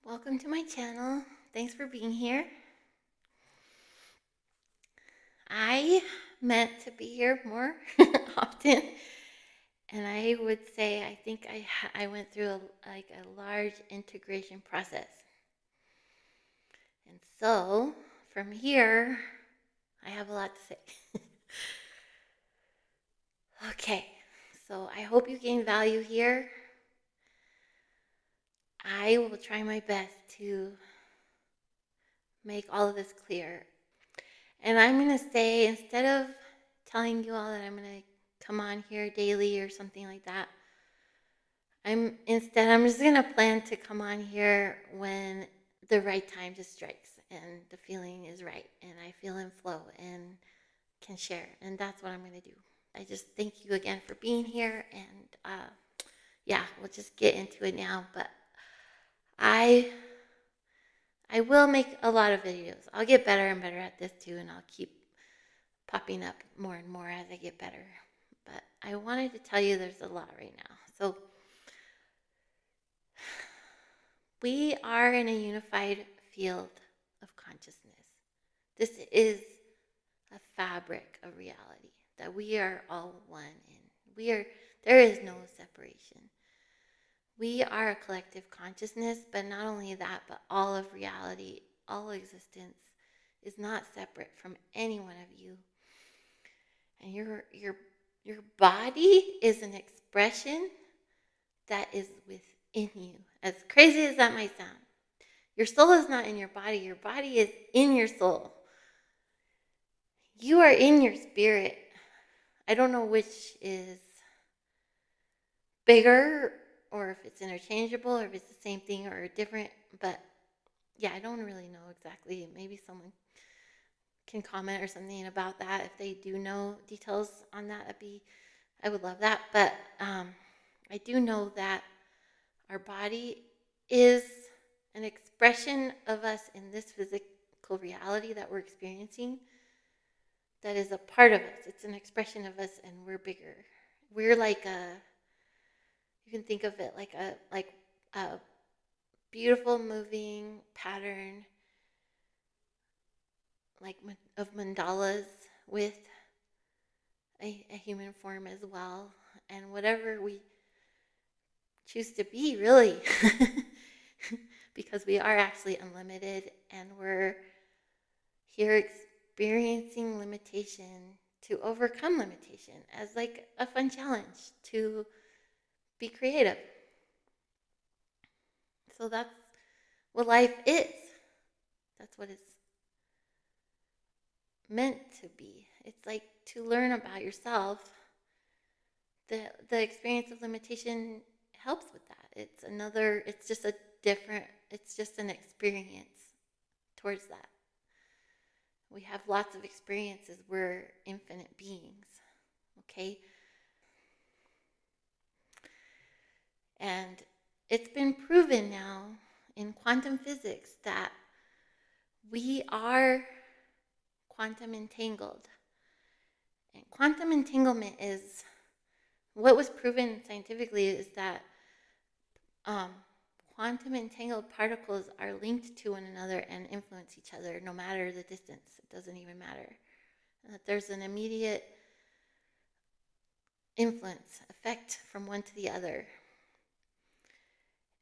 Welcome to my channel. Thanks for being here. I meant to be here more often, and I would say I think I went through a large integration process. And so from here, I have a lot to say. Okay, so I hope you gain value here. I will try my best to make all of this clear. And I'm going to say, instead of telling you all that I'm going to come on here daily or something like that, I'm just going to plan to come on here when the right time just strikes and the feeling is right and I feel in flow and can share. And that's what I'm going to do. I just thank you again for being here. And yeah, we'll just get into it now. But I will make a lot of videos. I'll get better and better at this too, and I'll keep popping up more and more as I get better. But I wanted to tell you there's a lot right now. So we are in a unified field of consciousness. This is a fabric of reality that we are all one in. There is no separation. We are a collective consciousness, but not only that, but all of reality, all existence is not separate from any one of you. And your body is an expression that is within you. As crazy as that might sound, your soul is not in your body. Your body is in your soul. You are in your spirit. I don't know which is bigger or if it's interchangeable or if it's the same thing or different. But yeah, I don't really know exactly. Maybe someone can comment or something about that. If they do know details on that, I would love that. But I do know that our body is an expression of us in this physical reality that we're experiencing that is a part of us. It's an expression of us, and we're bigger. We're like you can think of it like a beautiful moving pattern like of mandalas with a human form as well. And whatever we choose to be, really, because we are actually unlimited and we're here experiencing limitation to overcome limitation as like a fun challenge to be creative. So that's what life is. That's what it's meant to be. It's like to learn about yourself. The experience of limitation helps with that. It's just an experience towards that. We have lots of experiences. We're infinite beings, okay? And it's been proven now in quantum physics that we are quantum entangled. And quantum entanglement is what was proven scientifically is that quantum entangled particles are linked to one another and influence each other no matter the distance. It doesn't even matter. And that there's an immediate influence, effect from one to the other.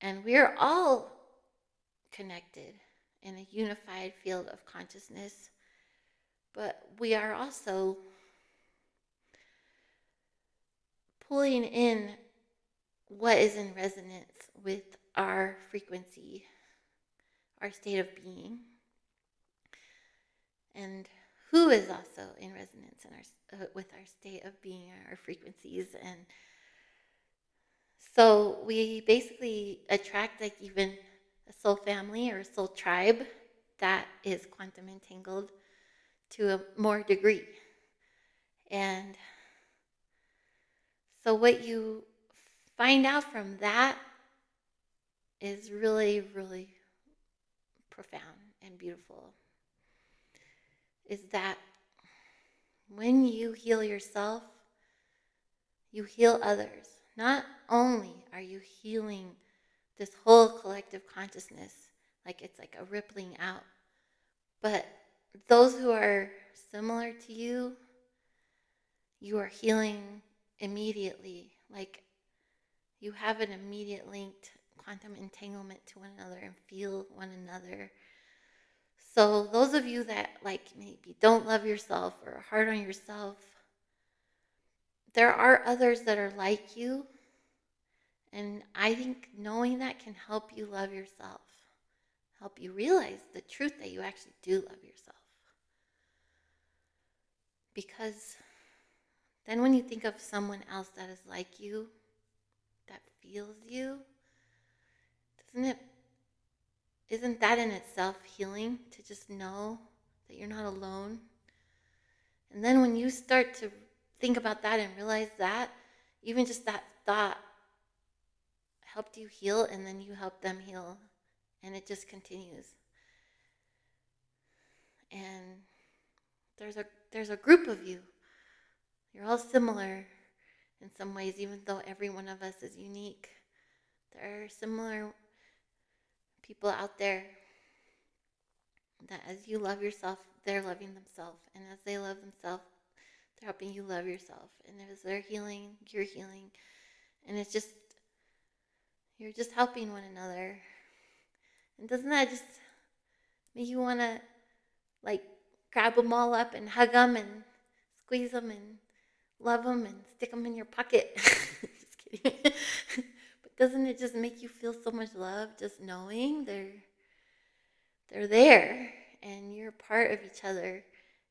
And we're all connected in a unified field of consciousness, but we are also pulling in what is in resonance with our frequency, our state of being, and who is also in resonance with our state of being, our frequencies. And so we basically attract like even a soul family or a soul tribe that is quantum entangled to a more degree. And so what you find out from that is really, really profound and beautiful, is that when you heal yourself, you heal others. Not only are you healing this whole collective consciousness, like it's like a rippling out. But those who are similar to you are healing immediately. Like you have an immediate linked quantum entanglement to one another and feel one another. So those of you that like maybe don't love yourself or are hard on yourself, there are others that are like you. And I think knowing that can help you love yourself, help you realize the truth that you actually do love yourself. Because then when you think of someone else that is like you, that feels you, isn't that in itself healing, to just know that you're not alone? And then when you start to think about that and realize that, even just that thought helped you heal, and then you help them heal, and it just continues. And there's a group of you. You're all similar in some ways, even though every one of us is unique. There are similar people out there that as you love yourself, they're loving themselves. And as they love themselves, they're helping you love yourself. And as they're healing, you're healing. And it's just, you're just helping one another. And doesn't that just make you want to, like, grab them all up and hug them and squeeze them and love them and stick them in your pocket? Just kidding. But doesn't it just make you feel so much love just knowing they're there and you're part of each other?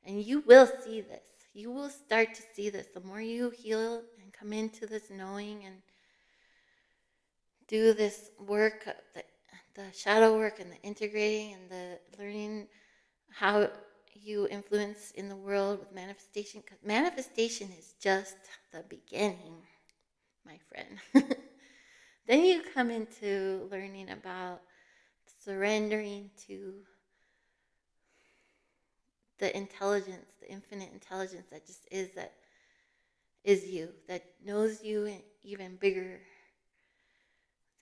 And you will see this. You will start to see this. The more you heal and come into this knowing and do this work, the shadow work and the integrating and the learning how you influence in the world with manifestation, because manifestation is just the beginning, my friend. Then you come into learning about surrendering to the intelligence, the infinite intelligence that just is, that is you, that knows you even bigger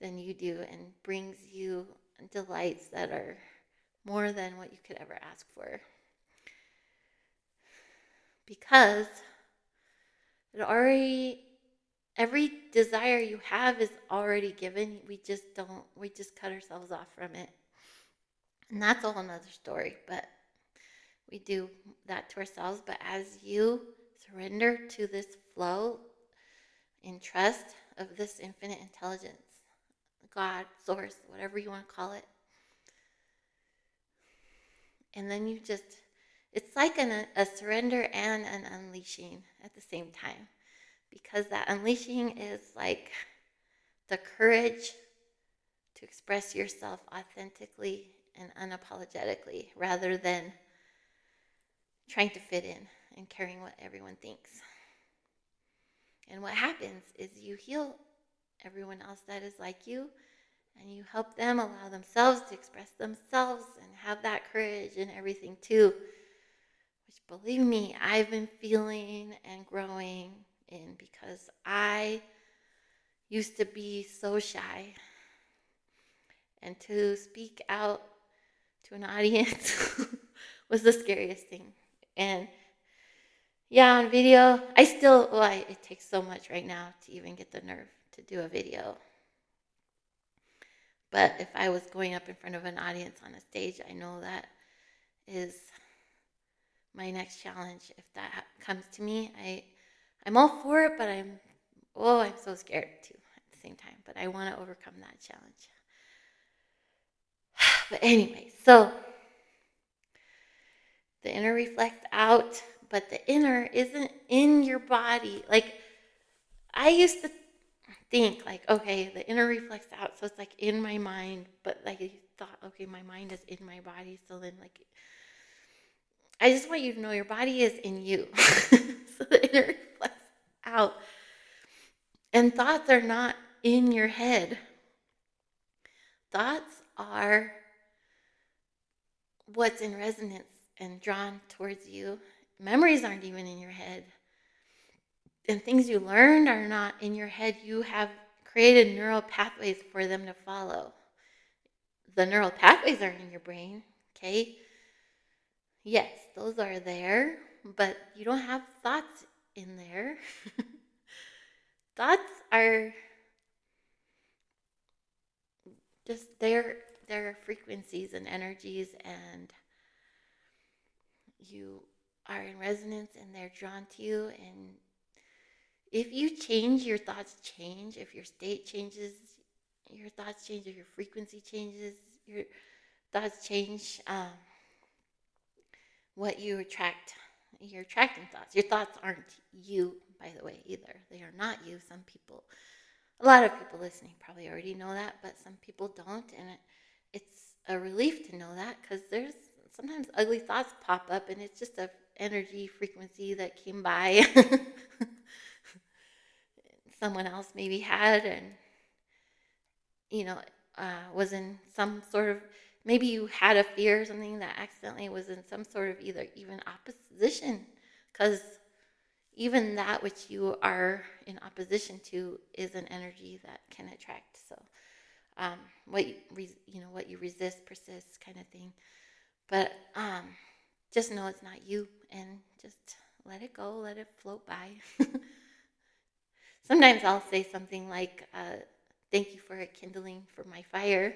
than you do and brings you delights that are more than what you could ever ask for. Because every desire you have is already given. We just cut ourselves off from it. And that's a whole nother story, but we do that to ourselves. But as you surrender to this flow in trust of this infinite intelligence, God, source, whatever you want to call it, and then it's like a surrender and an unleashing at the same time. Because that unleashing is like the courage to express yourself authentically and unapologetically, rather than trying to fit in and caring what everyone thinks. And what happens is you heal everyone else that is like you, and you help them allow themselves to express themselves and have that courage and everything too, which, believe me, I've been feeling and growing in, because I used to be so shy, and to speak out to an audience was the scariest thing. And yeah, on video, it takes so much right now to even get the nerve to do a video. But if I was going up in front of an audience on a stage, I know that is my next challenge. If that comes to me, I'm all for it, but I'm so scared too at the same time. But I want to overcome that challenge. But anyway, so the inner reflects out, but the inner isn't in your body. Like, I used to think, like, okay, the inner reflects out, so it's like in my mind, but like I thought, okay, my mind is in my body, so then, like, I just want you to know your body is in you. So the inner reflects out. And thoughts are not in your head. Thoughts are what's in resonance and drawn towards you. Memories aren't even in your head. And things you learned are not in your head. You have created neural pathways for them to follow. the neural pathways are in your brain, okay? Yes, those are there, but you don't have thoughts in there. Thoughts are just their frequencies and energies, and you are in resonance and they're drawn to you. And if you change, your thoughts change. If your state changes, your thoughts change. If your frequency changes, your thoughts change. What you attract, you're attracting thoughts. Your thoughts aren't you, by the way, either. They are not you. A lot of people listening probably already know that, but some people don't, and it's a relief to know that, because there's sometimes ugly thoughts pop up, and it's just a energy frequency that came by someone else maybe had, and you know was in some sort of, maybe you had a fear or something that accidentally was in some sort of either even opposition, because even that which you are in opposition to is an energy that can attract. So what what you resist persists, kind of thing. But just know it's not you, and just let it go, let it float by. Sometimes I'll say something like, thank you for kindling for my fire.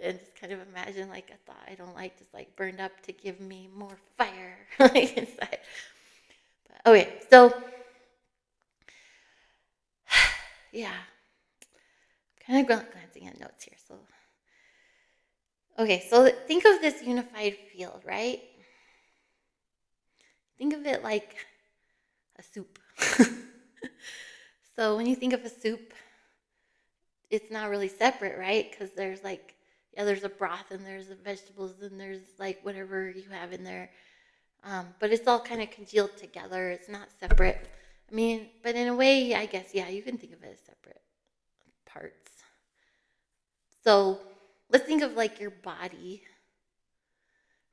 And just kind of imagine like a thought I don't like just like burned up to give me more fire like inside. But okay, so yeah, kind of glancing at notes here. So okay, so think of this unified field, right? Think of it like a soup. So when you think of a soup, it's not really separate, right? Because there's like, yeah, there's a broth and there's the vegetables and there's like whatever you have in there. But it's all kind of congealed together. It's not separate. I mean, but in a way, I guess, yeah, you can think of it as separate parts. So let's think of like your body.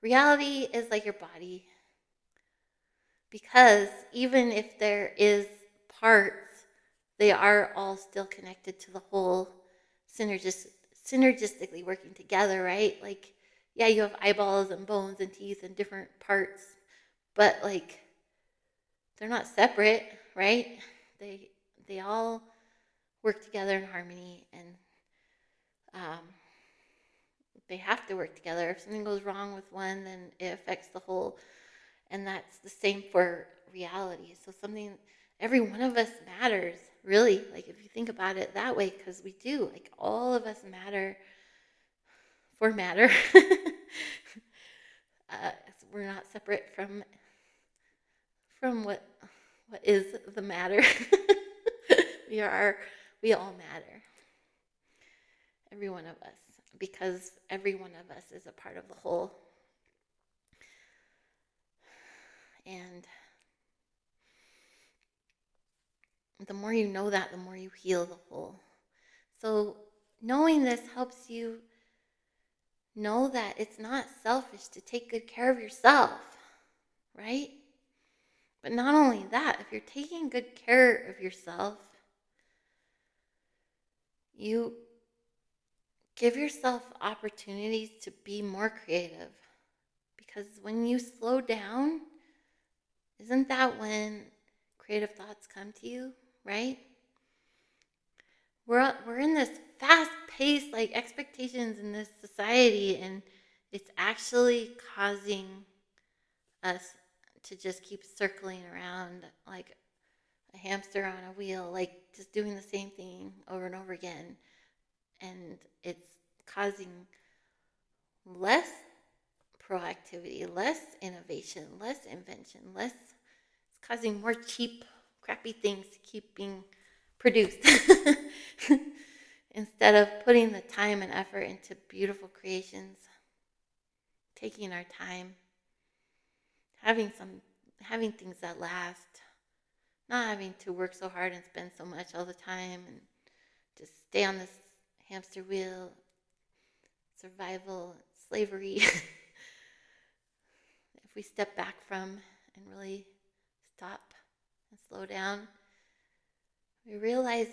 Reality is like your body, because even if there is parts, they are all still connected to the whole, synergistically working together, right? Like, yeah, you have eyeballs and bones and teeth and different parts, but like they're not separate, right? They all work together in harmony, and um, they have to work together. If something goes wrong with one, then it affects the whole, and that's the same for reality. So every one of us matters, really. Like if you think about it that way, because we do. Like all of us matter for matter. We're not separate from what is the matter. we all matter, every one of us, because every one of us is a part of the whole. And the more you know that, the more you heal the whole. So knowing this helps you know that it's not selfish to take good care of yourself, right? But not only that, if you're taking good care of yourself, you give yourself opportunities to be more creative. Because when you slow down, isn't that when creative thoughts come to you, right? We're in this fast-paced like expectations in this society, and it's actually causing us to just keep circling around like a hamster on a wheel, like just doing the same thing over and over again. And it's causing less proactivity, less innovation, less invention, it's causing more cheap, crappy things to keep being produced. Instead of putting the time and effort into beautiful creations, taking our time, having things that last, not having to work so hard and spend so much all the time and just stay on this hamster wheel, survival, slavery. If we step back from and really stop and slow down, we realize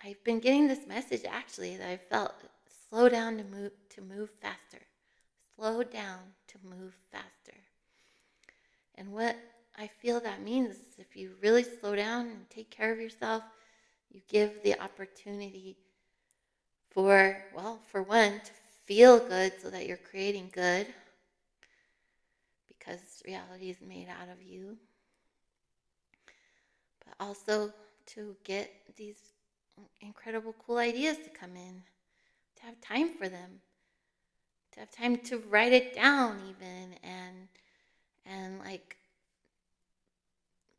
I've been getting this message actually that I felt Slow down to move faster. Slow down to move faster. And what I feel that means is if you really slow down and take care of yourself, you give the opportunity for one, to feel good so that you're creating good because reality is made out of you, but also to get these incredible, cool ideas to come in, to have time for them, to have time to write it down even and like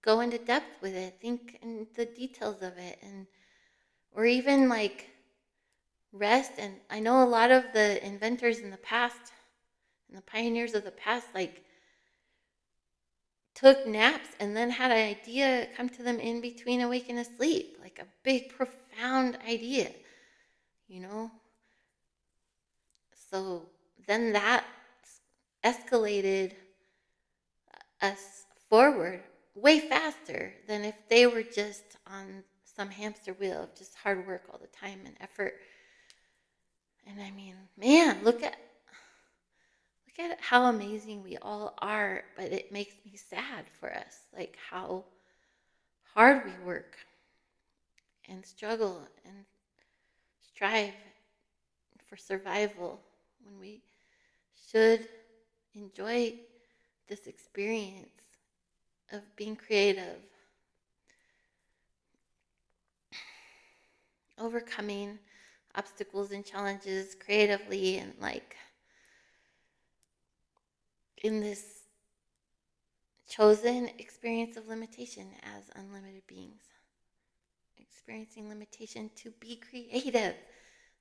go into depth with it, think in the details of it, and or even like rest. And I know a lot of the inventors in the past and the pioneers of the past like took naps and then had an idea come to them in between awake and asleep, like a big profound idea, you know. So then that escalated us forward way faster than if they were just on some hamster wheel of just hard work all the time and effort. And I mean, man, look at how amazing we all are, but it makes me sad for us, like how hard we work and struggle and strive for survival when we should enjoy this experience of being creative, overcoming obstacles and challenges creatively, and like in this chosen experience of limitation as unlimited beings, experiencing limitation to be creative.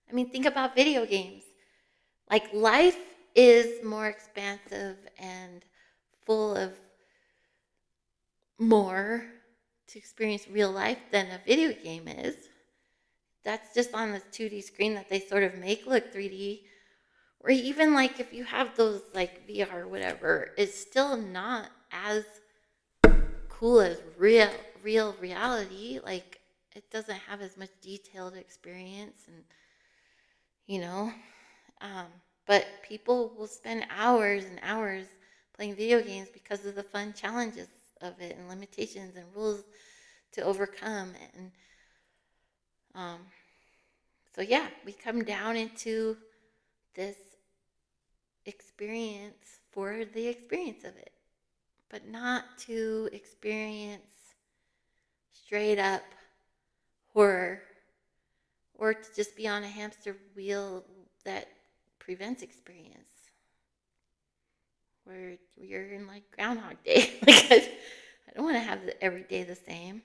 I mean, think about video games. Like, life is more expansive and full of more to experience real life than a video game is. That's just on this 2D screen that they sort of make look 3D. Or even like if you have those like VR or whatever, it's still not as cool as real reality. Like, it doesn't have as much detailed experience, and you know, but people will spend hours and hours playing video games because of the fun challenges of it and limitations and rules to overcome. And um, so yeah, we come down into this experience for the experience of it, but not to experience straight up horror or to just be on a hamster wheel that prevents experience, where you're in like Groundhog Day. Like, I don't want to have every day the same.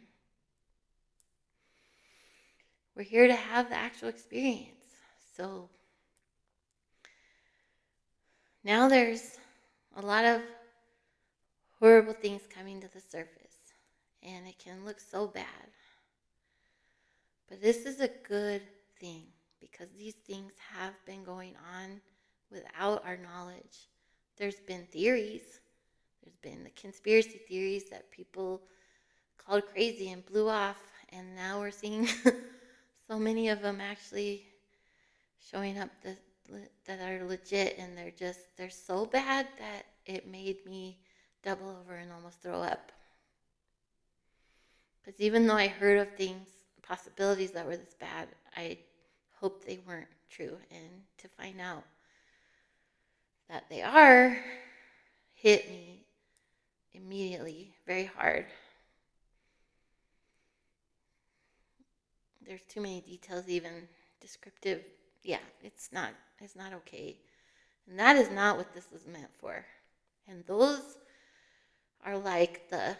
We're here to have the actual experience. So now there's a lot of horrible things coming to the surface, and it can look so bad. But this is a good thing because these things have been going on without our knowledge. There's been theories. There's been the conspiracy theories that people called crazy and blew off, and now we're seeing so many of them actually showing up that are legit, and they're so bad that it made me double over and almost throw up. Because even though I heard of things, possibilities that were this bad, I hoped they weren't true, and to find out that they are hit me immediately very hard. There's too many details, even descriptive. Yeah, it's not okay. And that is not what this was meant for. And those are like the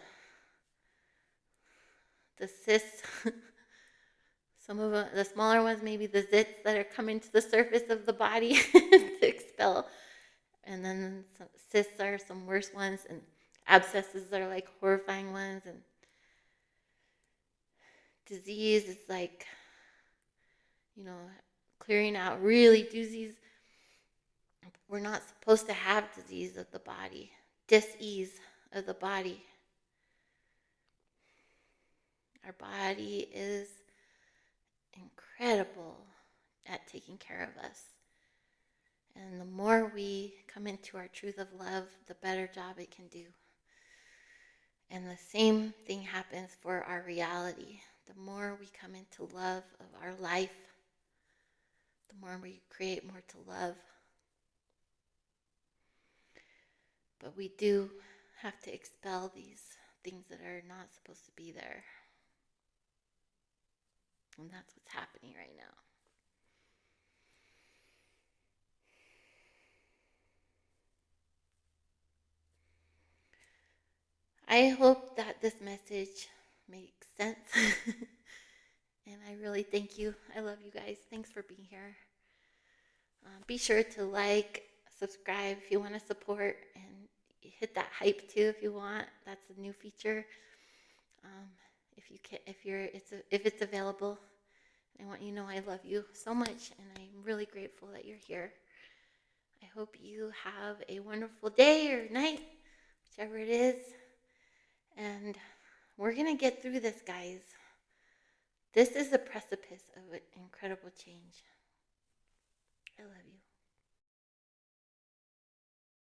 cysts, some of the smaller ones, maybe the zits that are coming to the surface of the body to expel. And then some cysts are some worse ones, and abscesses are like horrifying ones, and disease is like, clearing out really doozies. We're not supposed to have disease of the body, dis-ease of the body. Our body is incredible at taking care of us. And the more we come into our truth of love, the better job it can do. And the same thing happens for our reality. The more we come into love of our life, the more we create more to love. But we do have to expel these things that are not supposed to be there. And that's what's happening right now. I hope that this message makes sense. And I really thank you. I love you guys. Thanks for being here. Be sure to like, subscribe if you want to support, and hit that hype too if you want. That's a new feature. If you can, if it's available. I want you to know I love you so much, and I'm really grateful that you're here. I hope you have a wonderful day or night, whichever it is. And we're going to get through this, guys. This is the precipice of an incredible change. I love you.